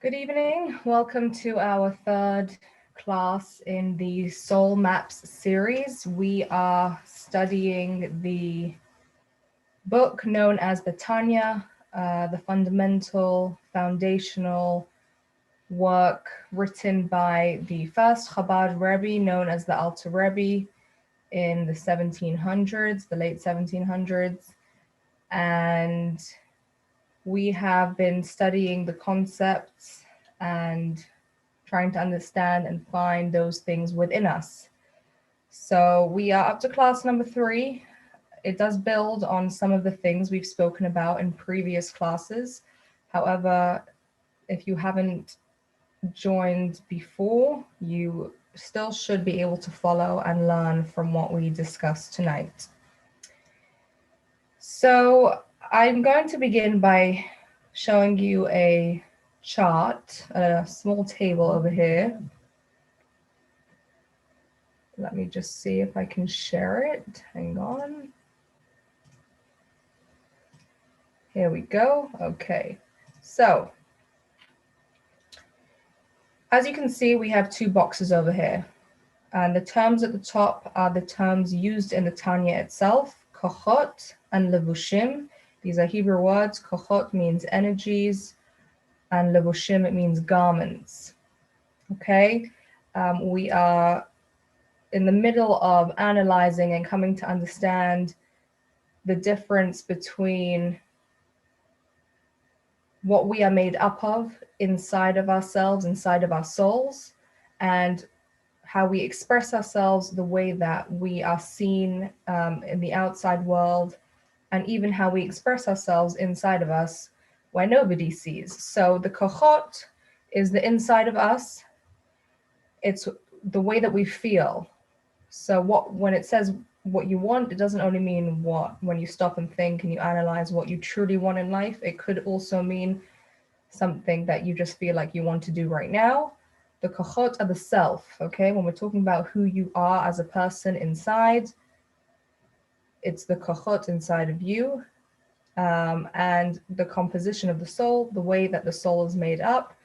Good evening. Welcome to our third class in the Soul Maps series. We are studying the book known as the Tanya, the fundamental, foundational work written by the first Chabad Rebbe, known as the Alter Rebbe, in the 1700s, the late 1700s. And we have been studying the concepts and trying to understand and find those things within us. So we are up to class number 3. It does build on some of the things we've spoken about in previous classes. However, if you haven't joined before, you still should be able to follow and learn from what we discussed tonight. So I'm going to begin by showing you a chart, a small table over here. Let me just see if I can share it. Hang on. Here we go. Okay. So as you can see, we have 2 boxes over here. And the terms at the top are the terms used in the Tanya itself, kochot and levushim. These are Hebrew words. Kochot means energies, and levushim, it means garments. Okay. We are in the middle of analyzing and coming to understand the difference between what we are made up of inside of ourselves, inside of our souls, and how we express ourselves, the way that we are seen in the outside world, and even how we express ourselves inside of us where nobody sees. So the kochot is the inside of us. It's the way that we feel. So when it says what you want, it doesn't only mean when you stop and think and you analyze what you truly want in life. It could also mean something that you just feel like you want to do right now. The kochot are the self, okay? When we're talking about who you are as a person inside, it's the kochot inside of you, and the composition of the soul, the way that the soul is made up.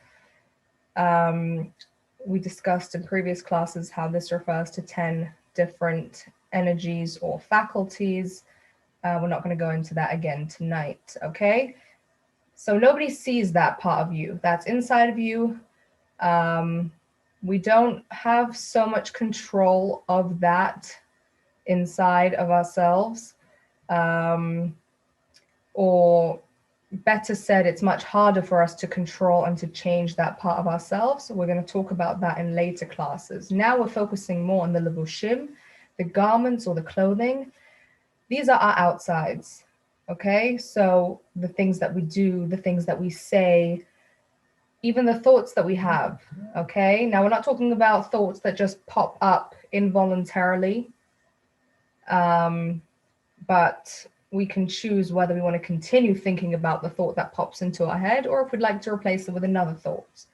We discussed in previous classes how this refers to 10 different energies or faculties. We're not going to go into that again tonight, okay? So nobody sees that part of you that's inside of you. We don't have so much control of that inside of ourselves. Or better said, it's much harder for us to control and to change that part of ourselves. So we're going to talk about that in later classes. Now we're focusing more on the levushim, the garments or the clothing. These are our outsides, okay? So the things that we do, the things that we say, even the thoughts that we have, okay? Now we're not talking about thoughts that just pop up involuntarily, but we can choose whether we want to continue thinking about the thought that pops into our head or if we'd like to replace it with another thought.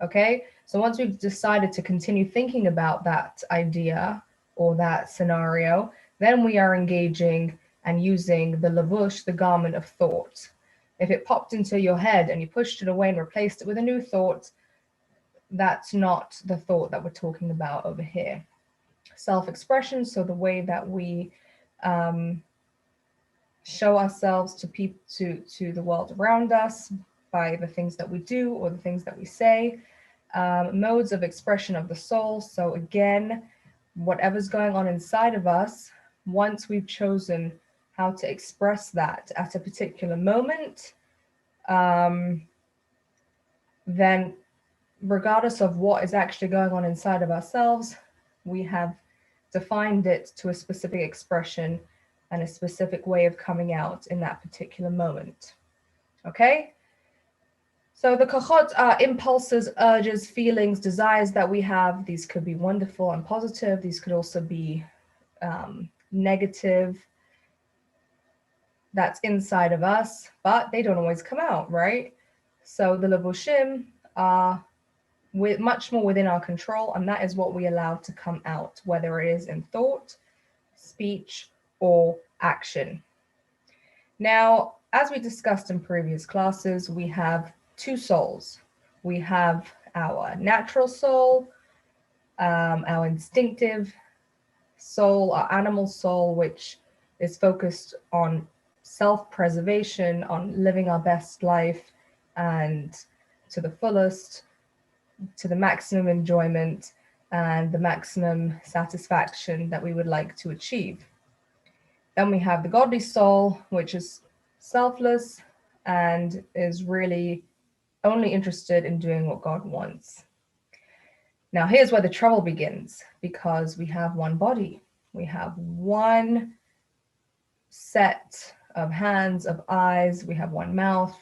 Okay, so once we've decided to continue thinking about that idea or that scenario, then we are engaging and using the lavush, the garment of thought. If it popped into your head and you pushed it away and replaced it with a new thought, that's not the thought that we're talking about over here. Self-expression, so the way that we show ourselves to people, to the world around us by the things that we do or the things that we say. Modes of expression of the soul. So again, whatever's going on inside of us, once we've chosen how to express that at a particular moment, then regardless of what is actually going on inside of ourselves, we have defined it to a specific expression and a specific way of coming out in that particular moment. Okay? So the kochot are impulses, urges, feelings, desires that we have. These could be wonderful and positive. These could also be negative. That's inside of us, but they don't always come out, right? So the levushim are much more within our control, and that is what we allow to come out, whether it is in thought, speech, or action. Now, as we discussed in previous classes, we have 2 souls. we have our natural soul, our instinctive soul, our animal soul, which is focused on self-preservation, on living our best life and to the fullest, to the maximum enjoyment and the maximum satisfaction that we would like to achieve. Then we have the godly soul, which is selfless and is really only interested in doing what God wants. Now, here's where the trouble begins, because we have one body. We have one set of hands, of eyes. We have one mouth.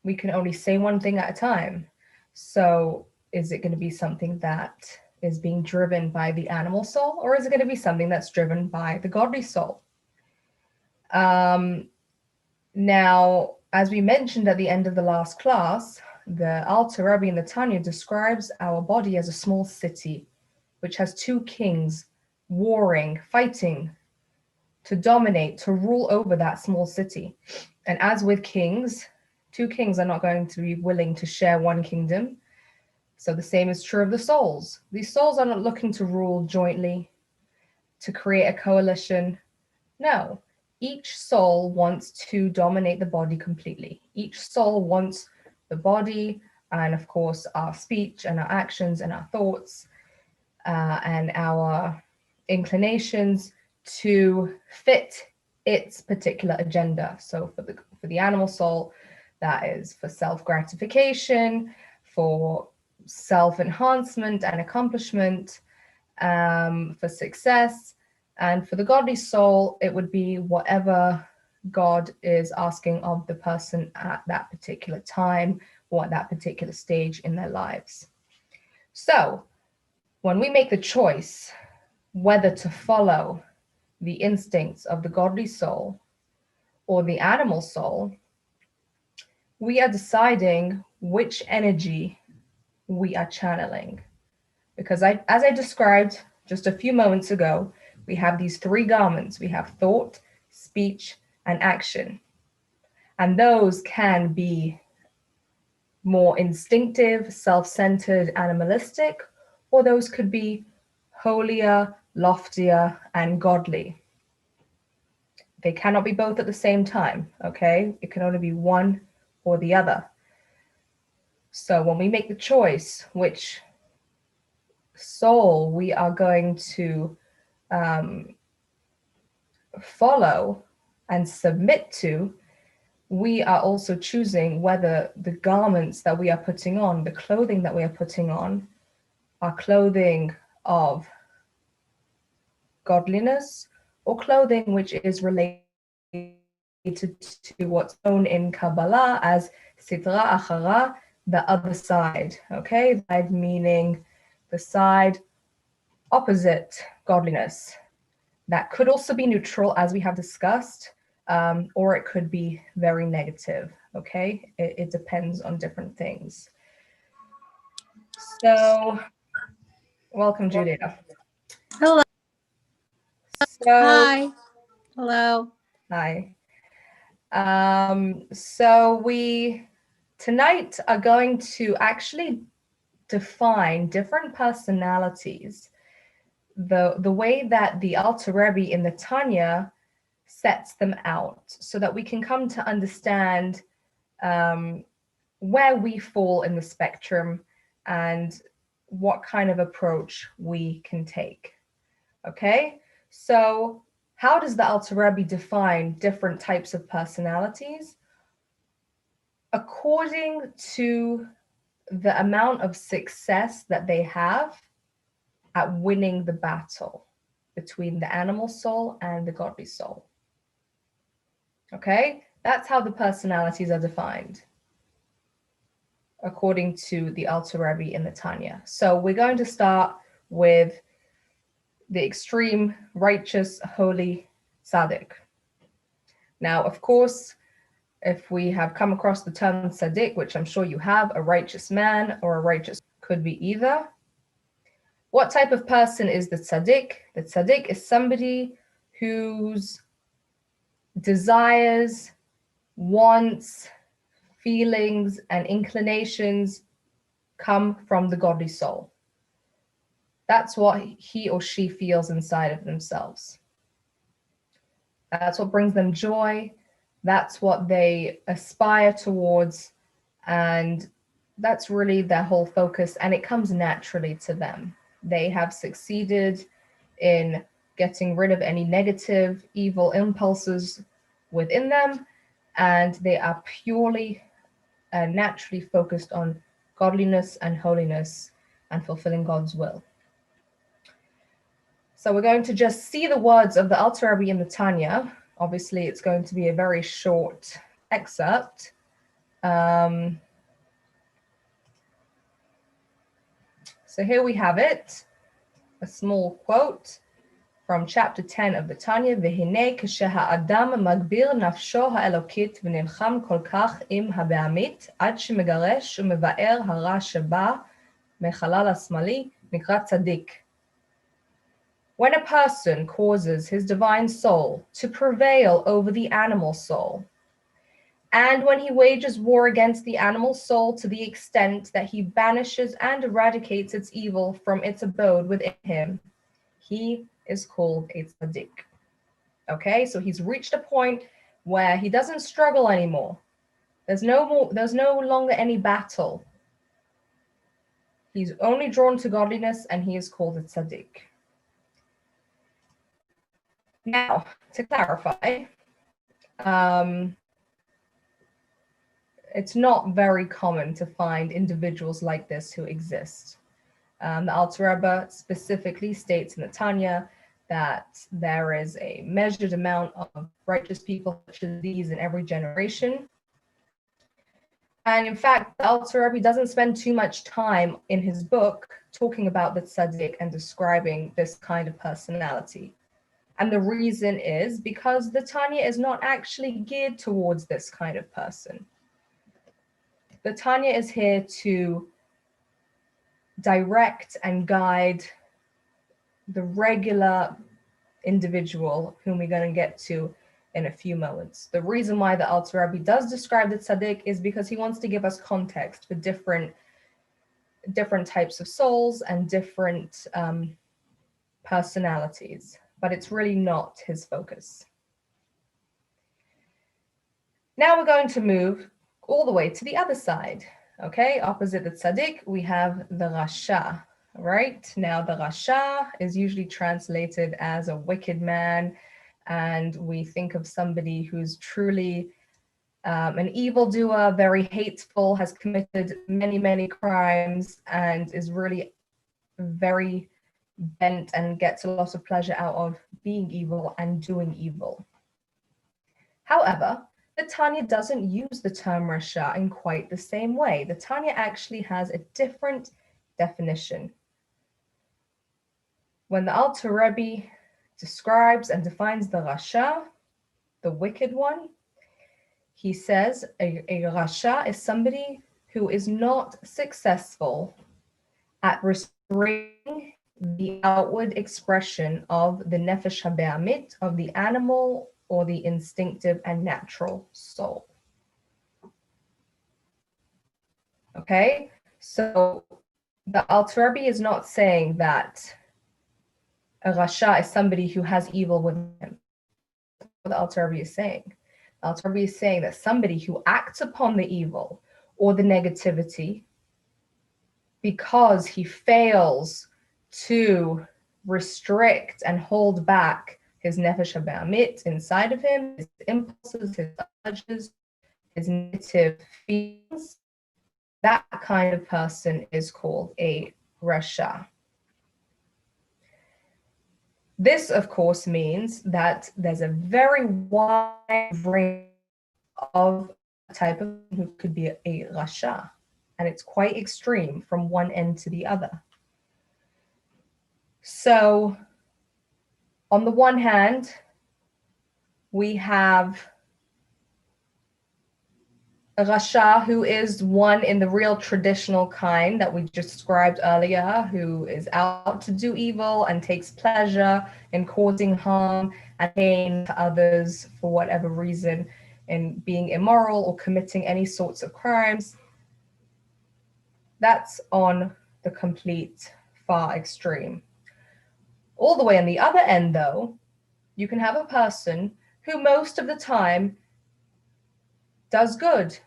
We can only say one thing at a time. So is it going to be something that is being driven by the animal soul, or is it going to be something that's driven by the godly soul? Now, as we mentioned at the end of the last class, the Alter Rebbe in the Tanya describes our body as a small city, which has two kings warring, fighting to dominate, to rule over that small city. And as with kings, two kings are not going to be willing to share one kingdom. So the same is true of the souls. These souls are not looking to rule jointly, to create a coalition. No, each soul wants to dominate the body completely. Each soul wants the body and, of course, our speech and our actions and our thoughts and our inclinations to fit its particular agenda. So for the animal soul, that is for self-gratification, for self-enhancement and accomplishment, for success. And for the godly soul, it would be whatever God is asking of the person at that particular time or at that particular stage in their lives. So when we make the choice whether to follow the instincts of the godly soul or the animal soul, we are deciding which energy we are channeling. Because as I described just a few moments ago, we have these three garments. We have thought, speech, and action. And those can be more instinctive, self-centered, animalistic, or those could be holier, loftier, and godly. They cannot be both at the same time, okay? It can only be one or the other. So when we make the choice which soul we are going to follow and submit to, we are also choosing whether the garments that we are putting on, the clothing that we are putting on, are clothing of godliness or clothing which is related to what's known in Kabbalah as Sitra Achara, the other side, okay? Side meaning the side opposite godliness. That could also be neutral, as we have discussed, or it could be very negative, okay? It depends on different things. So, welcome, Julia. Hello. So, Hi. Hello. hi. So we tonight are going to actually define different personalities, the way that the Alter Rebbe in the Tanya sets them out, so that we can come to understand where we fall in the spectrum and what kind of approach we can take. Okay, so how does the Alter Rebbe define different types of personalities? According to the amount of success that they have at winning the battle between the animal soul and the godly soul. Okay, that's how the personalities are defined according to the Alter Rebbe in the Tanya. So we're going to start with the extreme righteous, holy tzaddik. Now, of course, if we have come across the term tzaddik, which I'm sure you have, a righteous man or a righteous could be either. What type of person is the tzaddik? The tzaddik is somebody whose desires, wants, feelings, and inclinations come from the godly soul. That's what he or she feels inside of themselves. That's what brings them joy. That's what they aspire towards. And that's really their whole focus. And it comes naturally to them. They have succeeded in getting rid of any negative, evil impulses within them. And they are purely naturally focused on godliness and holiness and fulfilling God's will. So we're going to just see the words of the Alter Rebbe in the Tanya. Obviously, it's going to be a very short excerpt. So here we have it, a small quote from chapter 10 of the Tanya. V'hinei כשהאדם מגביר נפשו האלוקית ונלחם כל כך עם הבהמית עד שמגרש ומבאר הרע שבא מחלל השמאלי נקרא צדיק. When a person causes his divine soul to prevail over the animal soul, and when he wages war against the animal soul to the extent that he banishes and eradicates its evil from its abode within him, he is called a tzaddik. Okay, so he's reached a point where he doesn't struggle anymore. There's no longer any battle. He's only drawn to godliness, and he is called a tzaddik. Now, to clarify, it's not very common to find individuals like this who exist. The Alter Rebbe specifically states in the Tanya that there is a measured amount of righteous people such as these in every generation. And in fact, the Alter Rebbe doesn't spend too much time in his book talking about the tzaddik and describing this kind of personality. And the reason is because the Tanya is not actually geared towards this kind of person. The Tanya is here to direct and guide the regular individual whom we're going to get to in a few moments. The reason why the Alter Rebbe does describe the tzaddik is because he wants to give us context for different types of souls and different personalities, but it's really not his focus. Now we're going to move all the way to the other side. Okay, opposite the tzaddik, we have the rasha, right? Now the rasha is usually translated as a wicked man, and we think of somebody who's truly an evildoer, very hateful, has committed many, many crimes, and is really very bent and gets a lot of pleasure out of being evil and doing evil. However, the Tanya doesn't use the term rasha in quite the same way. The Tanya actually has a different definition. When the Alter Rebbe describes and defines the rasha, the wicked one, he says a rasha is somebody who is not successful at restraining the outward expression of the nefesh habe'amit, of the animal or the instinctive and natural soul. Okay, so the Alter Rebbe is not saying that a rasha is somebody who has evil within him. That's what the Alter Rebbe is saying. The Alter Rebbe is saying that somebody who acts upon the evil or the negativity because he fails to restrict and hold back his nefesh habe'amit inside of him, his impulses, his urges, his negative feelings, that kind of person is called a rasha. This, of course, means that there's a very wide range of a type of who could be a rasha, and it's quite extreme from one end to the other. So, on the one hand, we have a rasha who is one in the real traditional kind that we just described earlier, who is out to do evil and takes pleasure in causing harm and pain to others for whatever reason. in being immoral or committing any sorts of crimes. That's on the complete far extreme. All the way on the other end, though, you can have a person who most of the time does good.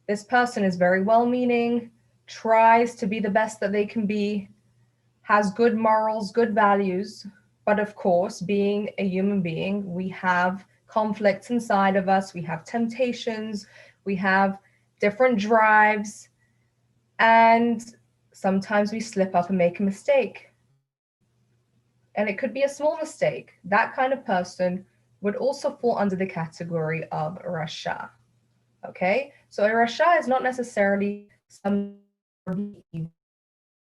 This person is very well-meaning, tries to be the best that they can be, has good morals, good values. But of course, being a human being, we have conflicts inside of us, we have temptations, we have different drives, and sometimes we slip up and make a mistake. And it could be a small mistake. That kind of person would also fall under the category of Rasha. Okay, so a Rasha is not necessarily some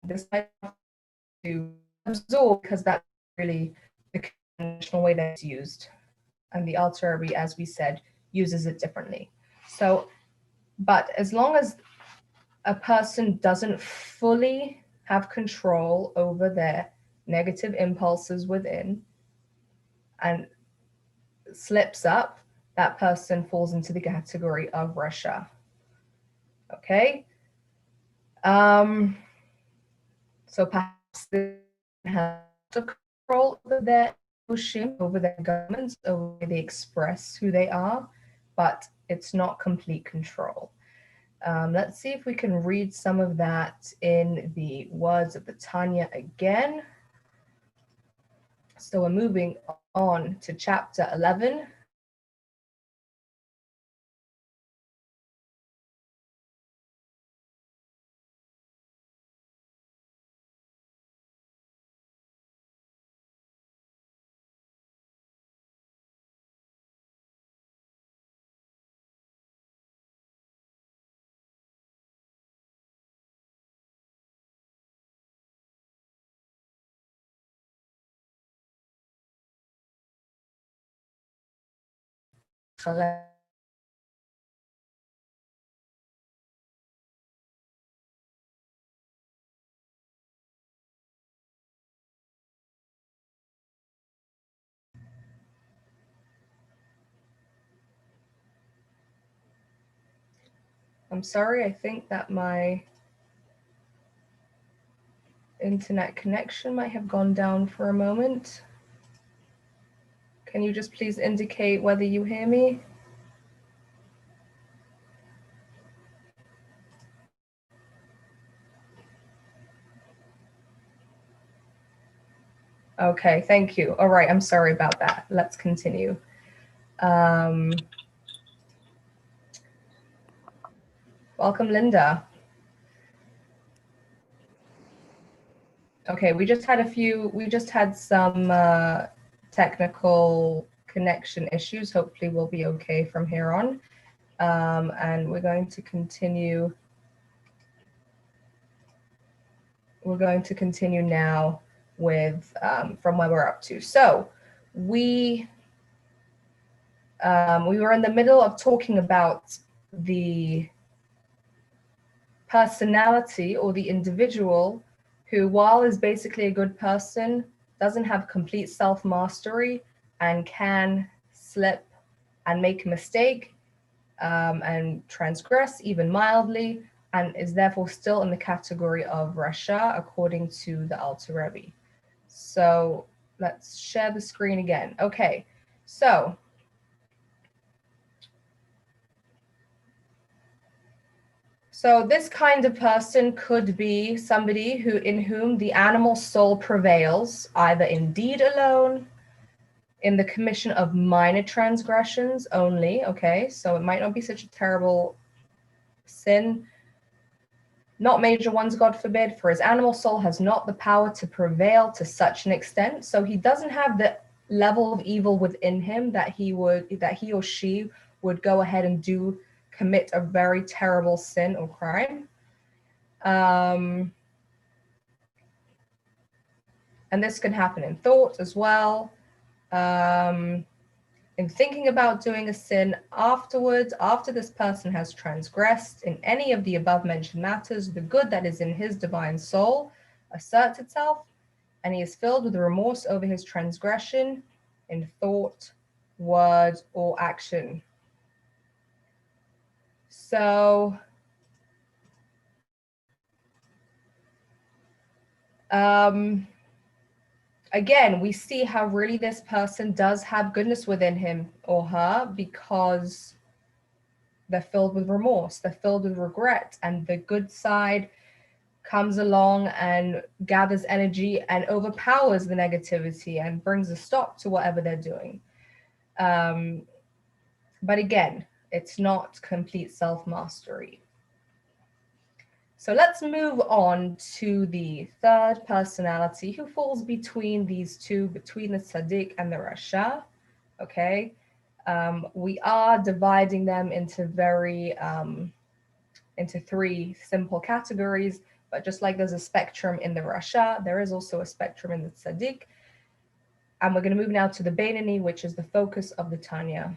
this might have to absorb because that's really the conventional way that it's used. And the Alter, as we said, uses it differently. So, but as long as a person doesn't fully have control over their negative impulses within and slips up, that person falls into the category of Rasha. Okay. So perhaps they have control over their emotion, over their governments, over the way they express who they are, but it's not complete control. Let's see if we can read some of that in the words of the Tanya again. So we're moving on to chapter 11. I'm sorry, I think that my internet connection might have gone down for a moment. Can you just please indicate whether you hear me? Okay, thank you. All right, I'm sorry about that. Let's continue. Welcome, Linda. Okay, we just had some technical connection issues. Hopefully we'll be okay from here on. And we're going to continue. We're going to continue now with from where we're up to. So we were in the middle of talking about the personality or the individual who, while is basically a good person, doesn't have complete self-mastery and can slip and make a mistake and transgress even mildly, and is therefore still in the category of Rasha according to the Alter Rebbe. So let's share the screen again. Okay, so this kind of person could be somebody in whom the animal soul prevails, either in deed alone, in the commission of minor transgressions only, okay? So it might not be such a terrible sin, not major ones, God forbid, for his animal soul has not the power to prevail to such an extent. So he doesn't have the level of evil within him that he or she would go ahead and commit a very terrible sin or crime. And this can happen in thought as well. In thinking about doing a sin afterwards, after this person has transgressed in any of the above mentioned matters, the good that is in his divine soul asserts itself, and he is filled with remorse over his transgression in thought, word, or action. So again, we see how really this person does have goodness within him or her because they're filled with remorse, they're filled with regret, and the good side comes along and gathers energy and overpowers the negativity and brings a stop to whatever they're doing. But again, it's not complete self-mastery. So let's move on to the third personality who falls between these two, between the Tzaddik and the Rasha. Okay. We are dividing them into into three simple categories, but just like there's a spectrum in the Rasha, there is also a spectrum in the Tzaddik. And we're going to move now to the Beinoni, which is the focus of the Tanya,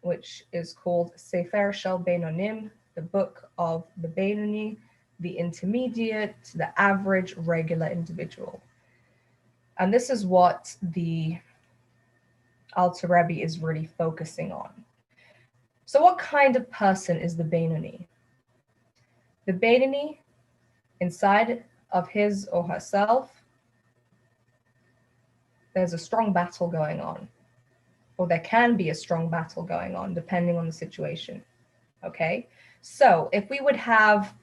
which is called Sefer Shel Beinonim, the book of the Beinoni, the intermediate, the average, regular individual. And this is what the Alter Rebbe is really focusing on. So what kind of person is the Beinoni? The Beinoni, inside of his or herself, there's a strong battle going on, or there can be a strong battle going on depending on the situation. Okay, so if we would have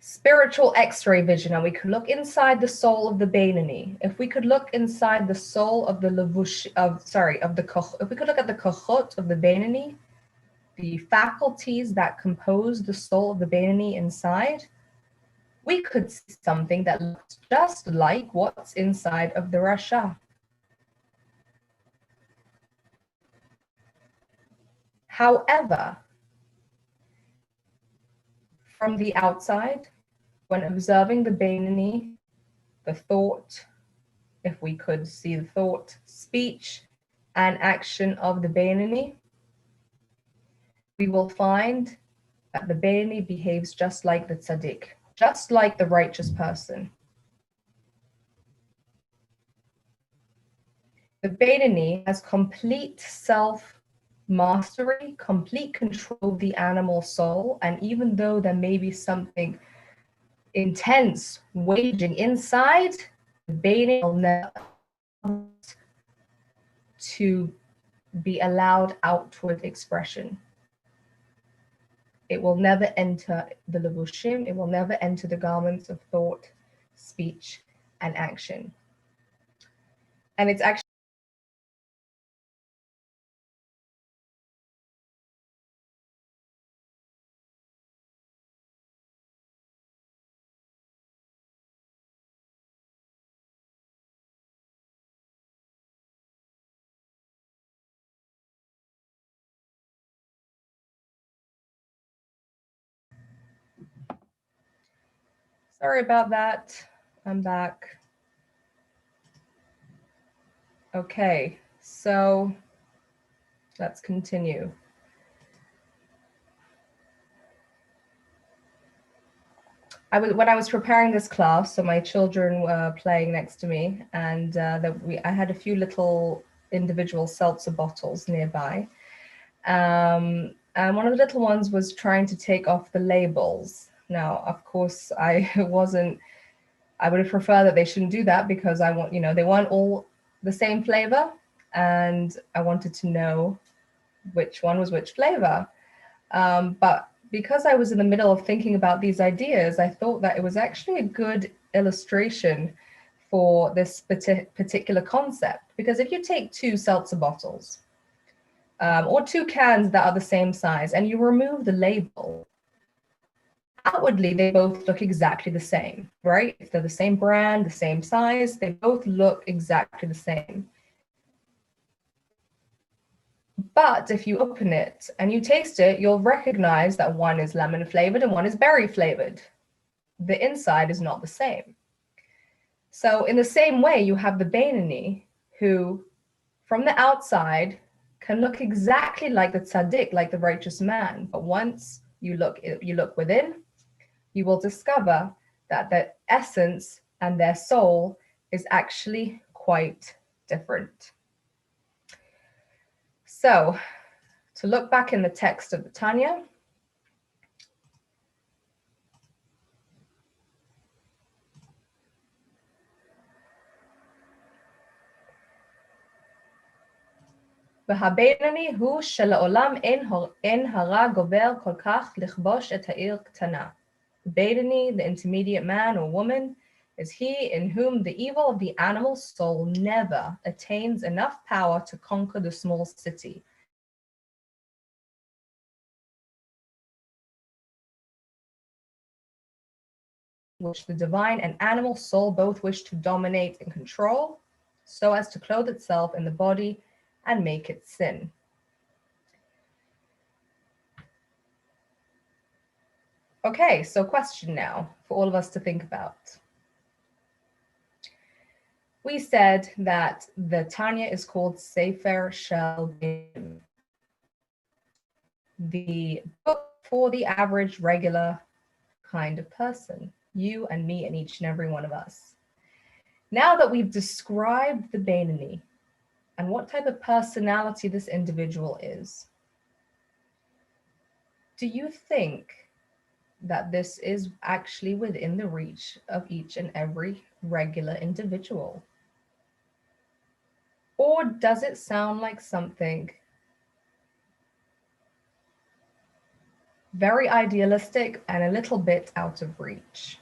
spiritual x-ray vision and we could look inside the soul of the Beinoni, if we could look inside the soul of the levush if we could look at the kochot of the Beinoni, the faculties that compose the soul of the Beinoni inside, we could see something that looks just like what's inside of the Rasha. However, from the outside, when observing the Beinoni, the thought, if we could see the thought, speech, and action of the Beinoni, we will find that the Beinoni behaves just like the Tzaddik, just like the righteous person. The Beinoni has complete self-mastery, complete control of the animal soul, and even though there may be something intense waging inside, the Beinoni will never to be allowed outward expression. It will never enter the levushim, it will never enter the garments of thought, speech, and action. And it's actually sorry about that. I'm back. Okay, so let's continue. When I was preparing this class, so my children were playing next to me, and I had a few little individual seltzer bottles nearby. And one of the little ones was trying to take off the labels. Now, of course, I would have preferred that they shouldn't do that because I want, they want all the same flavor, and I wanted to know which one was which flavor. But because I was in the middle of thinking about these ideas, I thought that it was actually a good illustration for this particular concept. Because if you take two seltzer bottles, or two cans that are the same size, and you remove the label, outwardly, they both look exactly the same, right? If they're the same brand, the same size, they both look exactly the same. But if you open it and you taste it, you'll recognize that one is lemon flavored and one is berry flavored. The inside is not the same. So in the same way, you have the Beinoni, who from the outside can look exactly like the Tzaddik, like the righteous man. But once you look within, you will discover that their essence and their soul is actually quite different. So to look back in the text of the Tanya, והבינוני הוא שלעולם אין הרע גובר כל כך לכבוש את העיר קטנה. Beinoni, the intermediate man or woman, is he in whom the evil of the animal soul never attains enough power to conquer the small city. Which the divine and animal soul both wish to dominate and control, so as to clothe itself in the body and make it sin. Okay, so question now for all of us to think about. We said that the Tanya is called Sefer Shel Beinim, the book for the average, regular kind of person, you and me and each and every one of us. Now that we've described the Beinoni and what type of personality this individual is, do you think that this is actually within the reach of each and every regular individual? Or does it sound like something very idealistic and a little bit out of reach?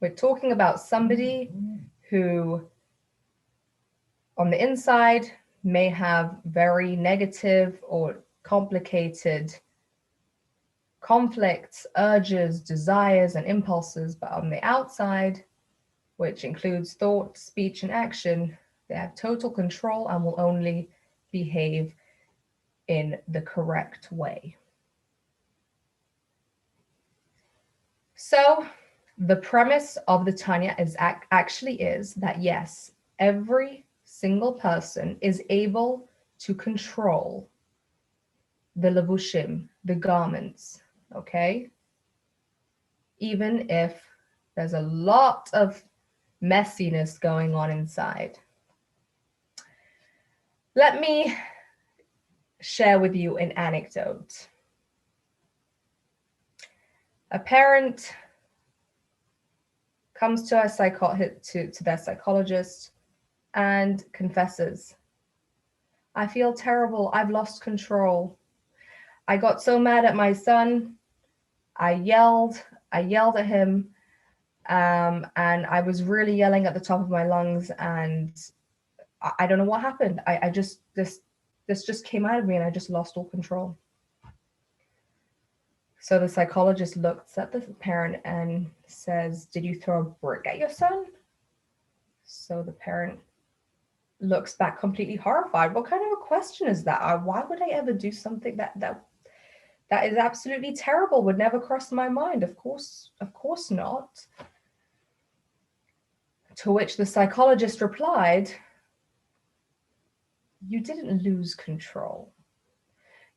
We're talking about somebody who on the inside may have very negative or complicated conflicts, urges, desires, and impulses, but on the outside, which includes thought, speech, and action, they have total control and will only behave in the correct way. So the premise of the Tanya is actually is that yes, every single person is able to control the levushim, the garments, okay? Even if there's a lot of messiness going on inside. Let me share with you an anecdote. A parent comes to their psychologist and confesses, I feel terrible, I've lost control. I got so mad at my son, I yelled at him, and I was really yelling at the top of my lungs, and I don't know what happened. This just came out of me and I just lost all control. So the psychologist looks at the parent and says, did you throw a brick at your son? So the parent looks back completely horrified. What kind of a question is that? Why would I ever do something that is absolutely terrible, would never cross my mind? Of course not. To which the psychologist replied, you didn't lose control.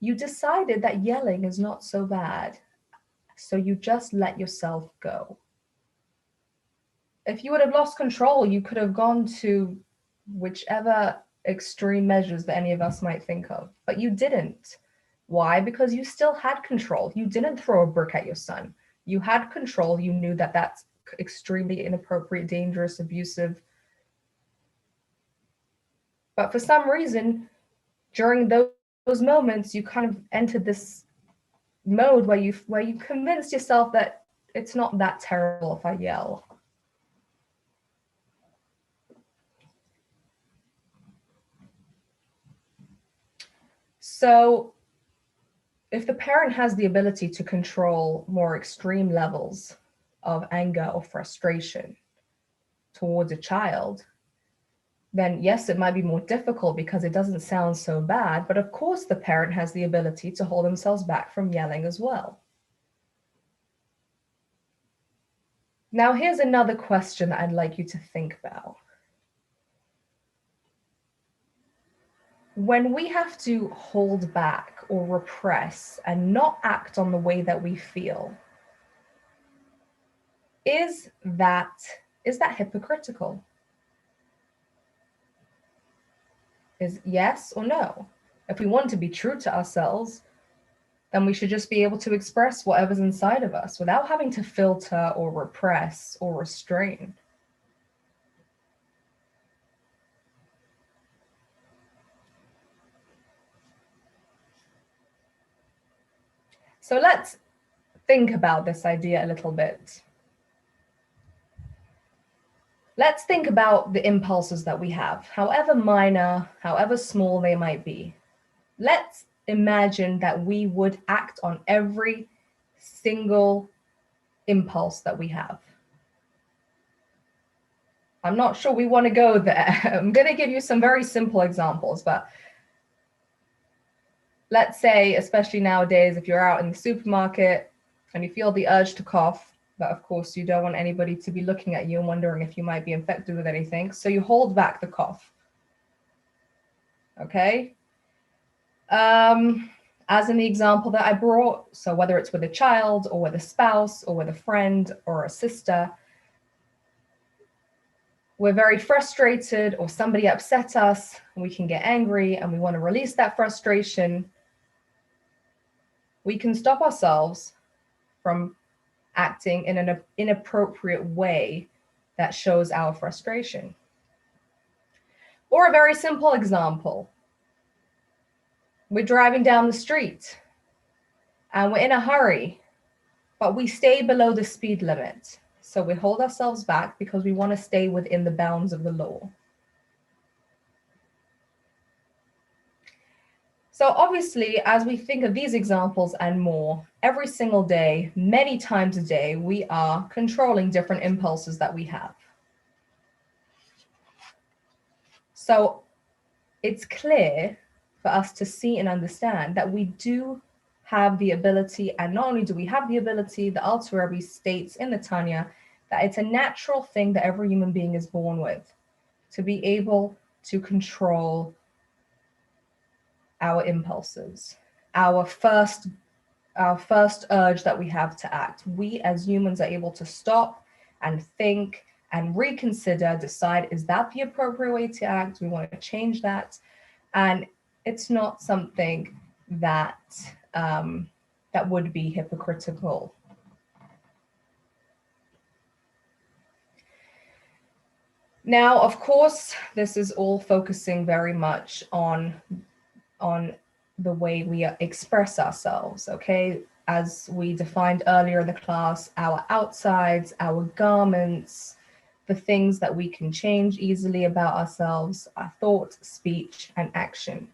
You decided that yelling is not so bad, so you just let yourself go. If you would have lost control, you could have gone to whichever extreme measures that any of us might think of, but you didn't. Why? Because you still had control. You didn't throw a brick at your son. You had control. You knew that that's extremely inappropriate, dangerous, abusive. But for some reason, during those moments, you kind of entered this mode where you convinced yourself that it's not that terrible if I yell. So if the parent has the ability to control more extreme levels of anger or frustration towards a child, then yes, it might be more difficult because it doesn't sound so bad, but of course the parent has the ability to hold themselves back from yelling as well. Now, here's another question that I'd like you to think about. When we have to hold back or repress and not act on the way that we feel, is that hypocritical? Is yes or no? If we want to be true to ourselves, then we should just be able to express whatever's inside of us without having to filter or repress or restrain. So let's think about this idea a little bit. Let's think about the impulses that we have, however minor, however small they might be. Let's imagine that we would act on every single impulse that we have. I'm not sure we want to go there. I'm going to give you some very simple examples, but let's say, especially nowadays, if you're out in the supermarket and you feel the urge to cough, but of course you don't want anybody to be looking at you and wondering if you might be infected with anything, so you hold back the cough. Okay? As in the example that I brought, so whether it's with a child or with a spouse or with a friend or a sister, we're very frustrated or somebody upset us and we can get angry and we want to release that frustration. We can stop ourselves from acting in an inappropriate way that shows our frustration. Or a very simple example. We're driving down the street and we're in a hurry, but we stay below the speed limit. So we hold ourselves back because we want to stay within the bounds of the law. So obviously, as we think of these examples and more, every single day, many times a day, we are controlling different impulses that we have. So it's clear for us to see and understand that we do have the ability, and not only do we have the ability, the Alter Rebbe states in the Tanya that it's a natural thing that every human being is born with, to be able to control our impulses, our first urge that we have to act. We as humans are able to stop and think and reconsider, decide, is that the appropriate way to act? We want to change that. And it's not something that that would be hypocritical. Now, of course, this is all focusing very much on the way we express ourselves, okay? As we defined earlier in the class, our outsides, our garments, the things that we can change easily about ourselves, our thought, speech, and action.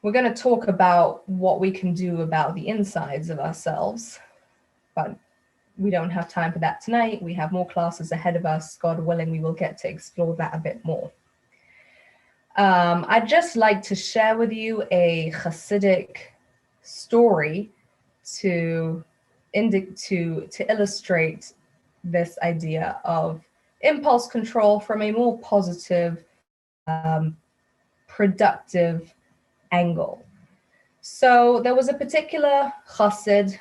We're going to talk about what we can do about the insides of ourselves, but we don't have time for that tonight. We have more classes ahead of us. God willing, we will get to explore that a bit more. I'd just like to share with you a Hasidic story to illustrate this idea of impulse control from a more positive, productive angle. So there was a particular Chassid,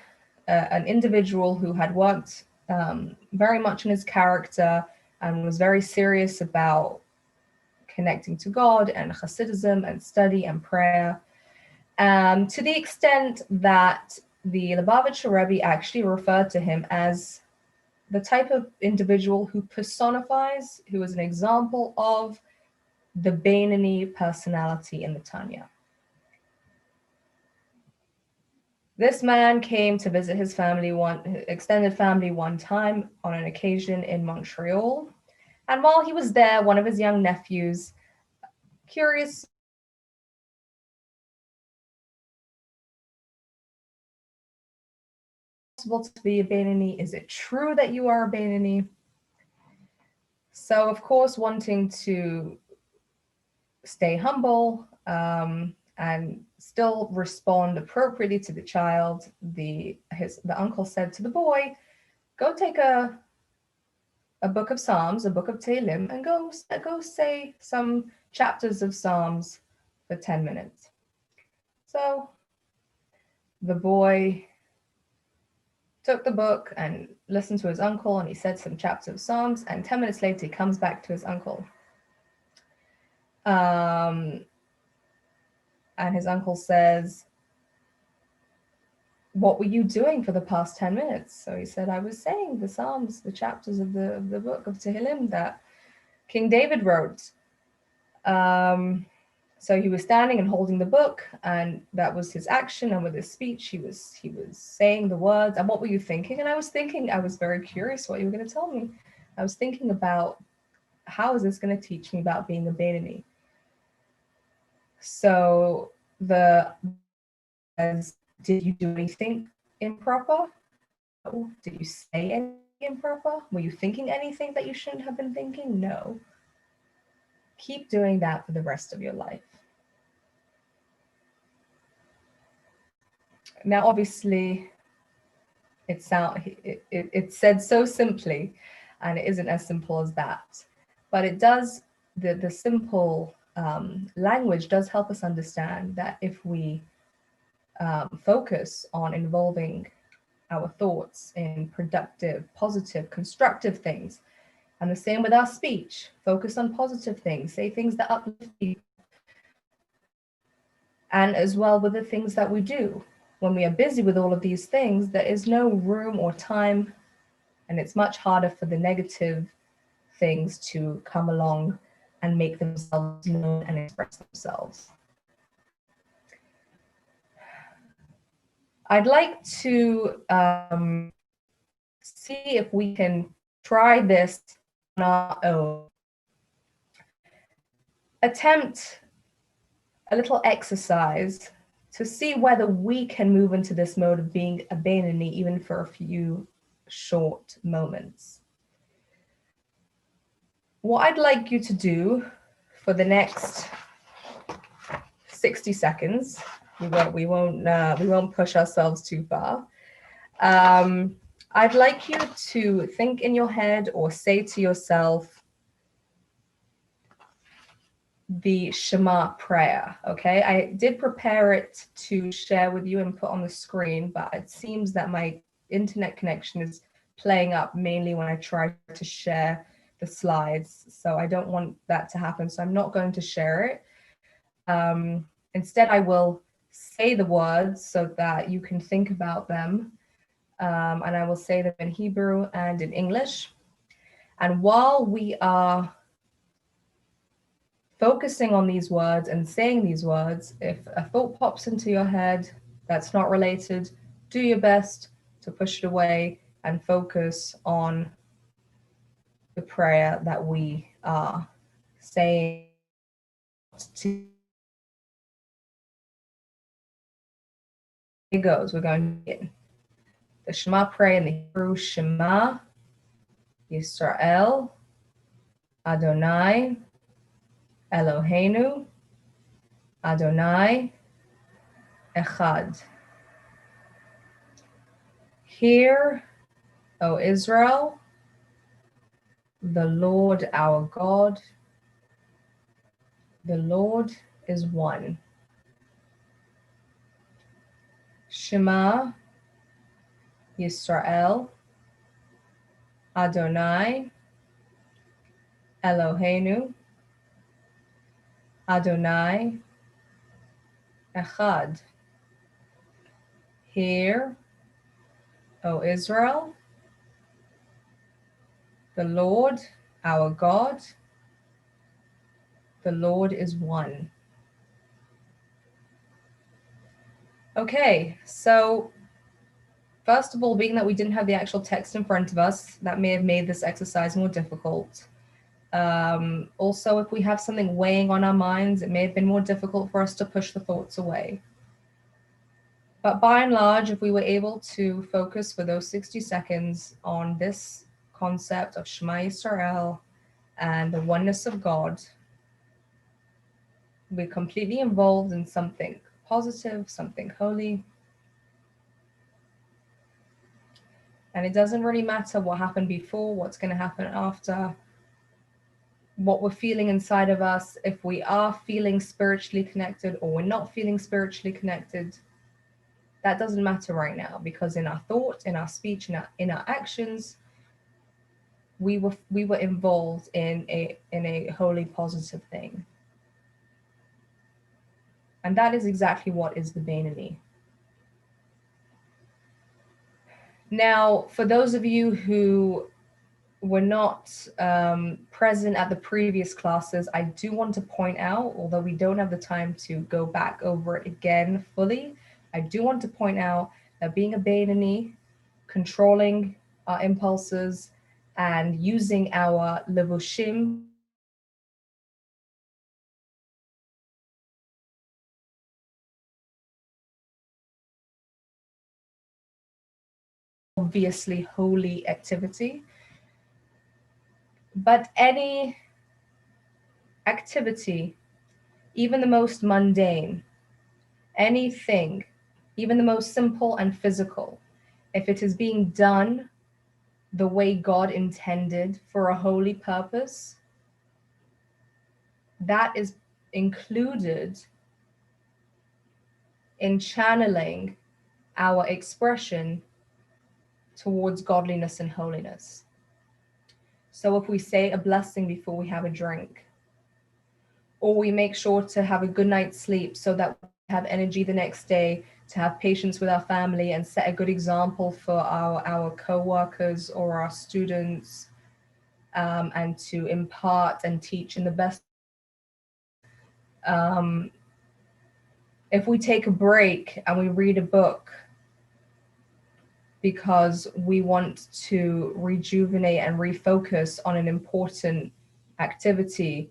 an individual who had worked very much in his character and was very serious about connecting to God and Hasidism and study and prayer, to the extent that the Lubavitcher Rebbe actually referred to him as the type of individual who personifies, who is an example of the Beinoni personality in the Tanya. This man came to visit his family, extended family, one time on an occasion in Montreal. And while he was there, one of his young nephews, curious possible to be a Beinoni? Is it true that you are a Beinoni? So, of course, wanting to stay humble and still respond appropriately to the child, the uncle said to the boy, "Go take a book of Psalms, a book of Tehillim, and go say some chapters of Psalms for 10 minutes." So the boy took the book and listened to his uncle, and he said some chapters of Psalms, and 10 minutes later he comes back to his uncle. And his uncle says, "What were you doing for the past 10 minutes? So he said, "I was saying the Psalms, the chapters of the book of Tehillim that King David wrote." So he was standing and holding the book, and that was his action. And with his speech, he was saying the words. And what were you thinking? And I was very curious what you were going to tell me. I was thinking about, how is this going to teach me about being a Benini? So did you do anything improper? Did you say anything improper? Were you thinking anything that you shouldn't have been thinking? No. Keep doing that for the rest of your life. Now, obviously, it said so simply, and it isn't as simple as that. But it does, the simple language does help us understand that if we focus on involving our thoughts in productive, positive, constructive things, and the same with our speech, focus on positive things, say things that uplift people, and as well with the things that we do. When we are busy with all of these things, there is no room or time, and it's much harder for the negative things to come along and make themselves known and express themselves. I'd like to see if we can try this on our own. Attempt a little exercise to see whether we can move into this mode of being a Benini even for a few short moments. What I'd like you to do for the next 60 seconds, we won't push ourselves too far. I'd like you to think in your head or say to yourself the Shema prayer, okay? I did prepare it to share with you and put on the screen, but it seems that my internet connection is playing up mainly when I try to share the slides. So I don't want that to happen. So I'm not going to share it. Instead, I will say the words so that you can think about them. And I will say them in Hebrew and in English. And while we are focusing on these words and saying these words, if a thought pops into your head that's not related, do your best to push it away and focus on the prayer that we are saying. Here goes. We're going to begin. The Shema prayer in the Hebrew: Shema Yisrael Adonai Eloheinu Adonai Echad. Hear, O Israel, the Lord our God, the Lord is one. Shema Yisrael Adonai Eloheinu Adonai Echad. Hear, O Israel, the Lord our God, the Lord is one. Okay, so first of all, being that we didn't have the actual text in front of us, that may have made this exercise more difficult. Also, if we have something weighing on our minds, it may have been more difficult for us to push the thoughts away. But by and large, if we were able to focus for those 60 seconds on this concept of Shema Yisrael and the oneness of God, we're completely involved in something positive, something holy. And it doesn't really matter what happened before, what's going to happen after, what we're feeling inside of us, if we are feeling spiritually connected or we're not feeling spiritually connected. That doesn't matter right now, because in our thought, in our speech, in our actions, we were involved in a holy, positive thing. And that is exactly what is the Benini. Now, for those of you who were not present at the previous classes, I do want to point out, although we don't have the time to go back over it again fully, I do want to point out that being a Bainani, controlling our impulses, and using our levushim, obviously holy activity. But any activity, even the most mundane, anything, even the most simple and physical, if it is being done the way God intended for a holy purpose, that is included in channeling our expression towards godliness and holiness. So if we say a blessing before we have a drink, or we make sure to have a good night's sleep so that we have energy the next day to have patience with our family and set a good example for our co-workers or our students, and to impart and teach in the best. If we take a break and we read a book because we want to rejuvenate and refocus on an important activity,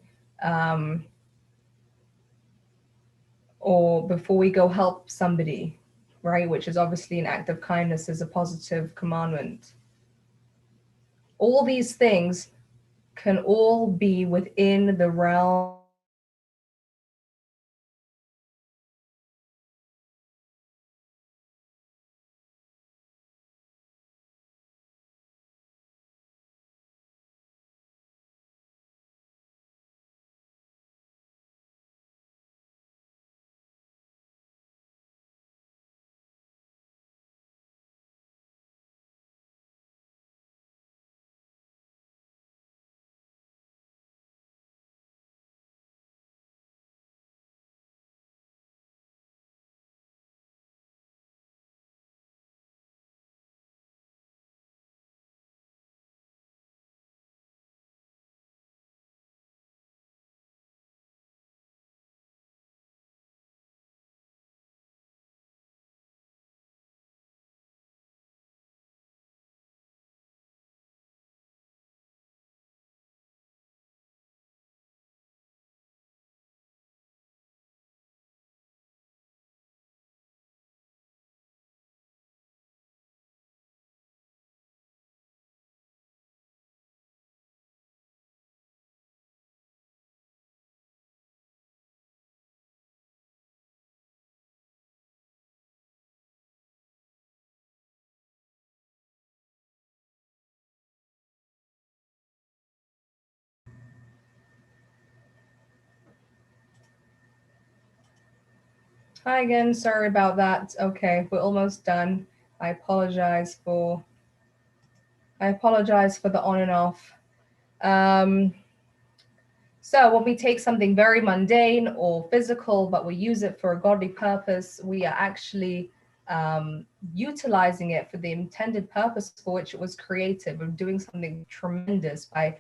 or before we go help somebody, right, which is obviously an act of kindness, is a positive commandment. All these things can all be within the realm Hi again, sorry about that. Okay, we're almost done. I apologize for the on and off. So when we take something very mundane or physical, but we use it for a godly purpose, we are actually utilizing it for the intended purpose for which it was created. We're doing something tremendous by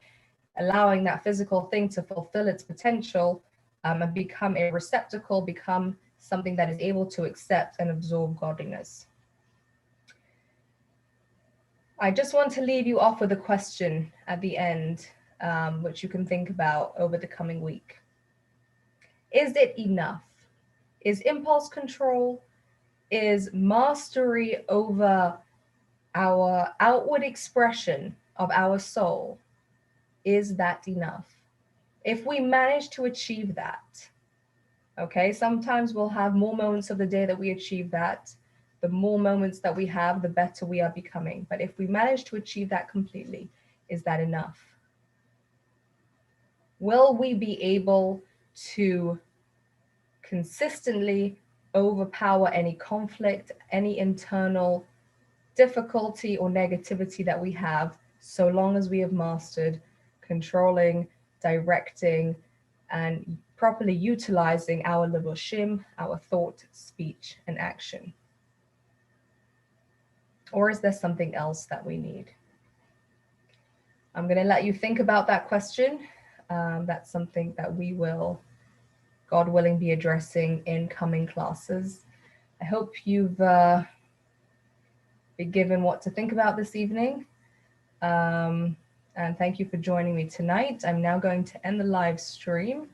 allowing that physical thing to fulfill its potential, and become a receptacle, become something that is able to accept and absorb godliness. I just want to leave you off with a question at the end, which you can think about over the coming week. Is it enough? Is impulse control, is mastery over our outward expression of our soul, is that enough? If we manage to achieve that, okay, sometimes we'll have more moments of the day that we achieve that. The more moments that we have, the better we are becoming. But if we manage to achieve that completely, is that enough? Will we be able to consistently overpower any conflict, any internal difficulty or negativity that we have, so long as we have mastered controlling, directing, and properly utilizing our levushim, our thought, speech, and action? Or is there something else that we need? I'm going to let you think about that question. That's something that we will, God willing, be addressing in coming classes. I hope you've been given what to think about this evening. And thank you for joining me tonight. I'm now going to end the live stream.